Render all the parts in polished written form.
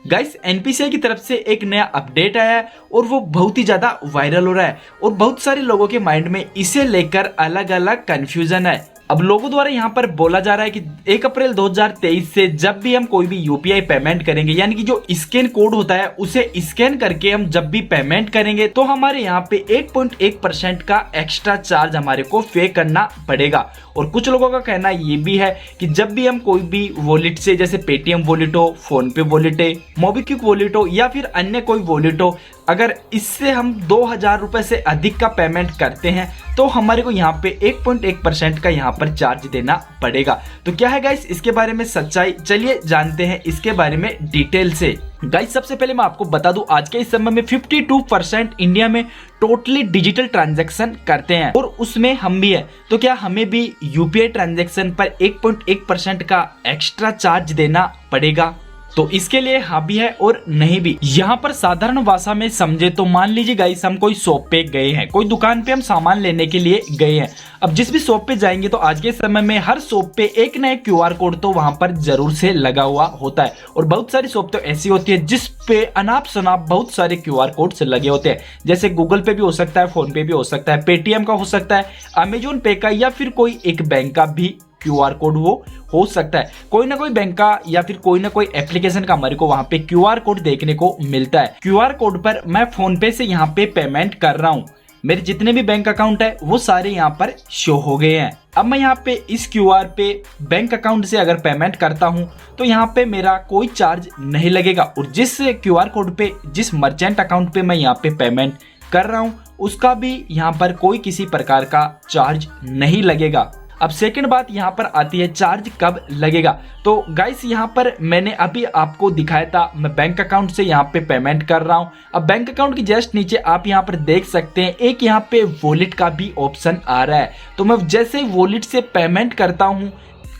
Guys NPCI की तरफ से एक नया अपडेट आया है और वो बहुत ही ज्यादा वायरल हो रहा है और बहुत सारे लोगों के माइंड में इसे लेकर अलग अलग कंफ्यूजन है। अब लोगों द्वारा यहाँ पर बोला जा रहा है कि 1 अप्रैल 2023 से जब भी हम कोई भी यूपीआई पेमेंट करेंगे, यानी कि जो स्कैन कोड होता है उसे स्कैन करके हम जब भी पेमेंट करेंगे तो हमारे यहाँ पे 1.1% का एक्स्ट्रा चार्ज हमारे को पे करना पड़ेगा। और कुछ लोगों का कहना ये भी है कि जब भी हम कोई भी वॉलेट से, जैसे पेटीएम वॉलेट हो, फोन पे वॉलेट है, मोबीक्विक वॉलेट हो या फिर अन्य कोई वॉलेट हो, अगर इससे हम 2000 रुपए से अधिक का पेमेंट करते हैं तो हमारे को यहाँ पे 1.1% का यहाँ पर चार्ज देना पड़ेगा। तो क्या है गाइस इसके बारे में सच्चाई, चलिए जानते हैं इसके बारे में डिटेल से। गाइस सबसे पहले मैं आपको बता दूं, आज के इस समय में 52% इंडिया में टोटली डिजिटल ट्रांजैक्शन करते हैं और उसमें हम भी है। तो क्या हमें भी यूपीआई ट्रांजैक्शन पर 1.1% का एक्स्ट्रा चार्ज देना पड़ेगा? तो इसके लिए हाँ भी है और नहीं भी। यहाँ पर साधारण भाषा में समझे तो मान लीजिए गाइस हम कोई शॉप पे गए हैं, कोई दुकान पे हम सामान लेने के लिए गए हैं। अब जिस भी शॉप पे जाएंगे तो आज के समय में हर शॉप पे एक ना एक क्यूआर कोड तो वहां पर जरूर से लगा हुआ होता है और बहुत सारी शॉप तो ऐसी होती है जिस पे अनाप शनाप बहुत सारे क्यूआर कोड से लगे होते हैं। जैसे गूगल पे भी हो सकता है, फोन पे भी हो सकता है, पेटीएम का हो सकता है, अमेजोन पे का या फिर कोई एक बैंक का भी क्यूआर कोड वो हो सकता है। कोई ना कोई बैंक का या फिर कोई ना कोई एप्लीकेशन का हमारे को वहां पे क्यूआर कोड देखने को मिलता है। क्यूआर कोड पर मैं फोन पे से यहाँ पे पेमेंट कर रहा हूँ, मेरे जितने भी बैंक अकाउंट है वो सारे यहाँ पर शो हो गए हैं। अब मैं यहाँ पे इस क्यूआर पे बैंक अकाउंट से अगर पेमेंट करता हूँ तो यहाँ पे मेरा कोई चार्ज नहीं लगेगा और जिस क्यूआर कोड पे, जिस मर्चेंट अकाउंट पे मैं यहाँ पे पेमेंट कर रहा हूँ उसका भी यहाँ पर कोई किसी प्रकार का चार्ज नहीं लगेगा। अब सेकंड बात यहाँ पर आती है चार्ज कब लगेगा। तो गाइस यहाँ पर मैंने अभी आपको दिखाया था, मैं बैंक अकाउंट से यहाँ पे पेमेंट कर रहा हूँ। अब बैंक अकाउंट की जस्ट नीचे आप यहाँ पर देख सकते हैं एक यहाँ पे वॉलेट का भी ऑप्शन आ रहा है। तो मैं जैसे ही वॉलेट से पेमेंट करता हूँ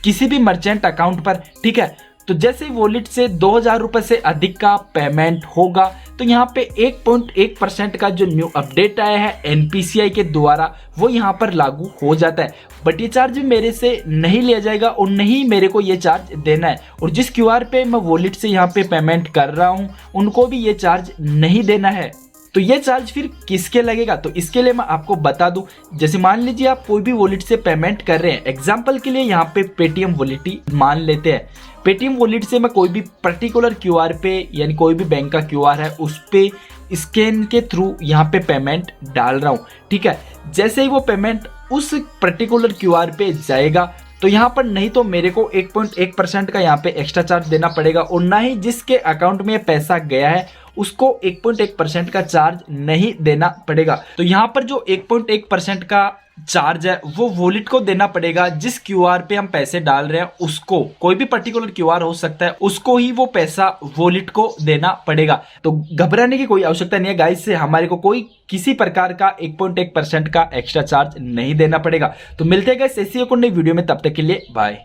किसी भी मर्चेंट अकाउंट पर, ठीक है, तो जैसे वॉलेट से 2000 रुपए से अधिक का पेमेंट होगा तो यहाँ पे 1.1% का जो न्यू अपडेट आया है एनपीसीआई के द्वारा वो यहाँ पर लागू हो जाता है। बट ये चार्ज मेरे से नहीं लिया जाएगा और नहीं मेरे को ये चार्ज देना है और जिस क्यूआर पे मैं वॉलेट से यहाँ पे पेमेंट कर रहा हूँ उनको भी ये चार्ज नहीं देना है। तो ये चार्ज फिर किसके लगेगा? तो इसके लिए मैं आपको बता दूं, जैसे मान लीजिए आप कोई भी वॉलेट से पेमेंट कर रहे हैं, एग्जांपल के लिए यहाँ पे पेटीएम वॉलेट ही मान लेते हैं। पेटीएम वॉलेट से मैं कोई भी पर्टिकुलर क्यूआर पे, यानी कोई भी बैंक का क्यूआर है उस पे स्कैन के थ्रू यहाँ पे पेमेंट डाल रहा हूँ, ठीक है। जैसे ही वो पेमेंट उस पर्टिकुलर क्यूआर पे जाएगा तो यहाँ पर नहीं तो मेरे को 1.1% का यहाँ पे एक्स्ट्रा चार्ज देना पड़ेगा और ना ही जिसके अकाउंट में पैसा गया है उसको 1.1% का चार्ज नहीं देना पड़ेगा। तो यहाँ पर जो 1.1% का चार्ज है वो वॉलेट को देना पड़ेगा, जिस क्यूआर पे हम पैसे डाल रहे हैं उसको, कोई भी पर्टिकुलर क्यूआर हो सकता है, उसको ही वो पैसा वॉलेट को देना पड़ेगा। तो घबराने की कोई आवश्यकता नहीं है गाइस, से हमारे को कोई किसी प्रकार का 1.1% का एक्स्ट्रा चार्ज नहीं देना पड़ेगा। तो मिलते हैं गाइस ऐसी एक और नई वीडियो में, तब तक के लिए बाय।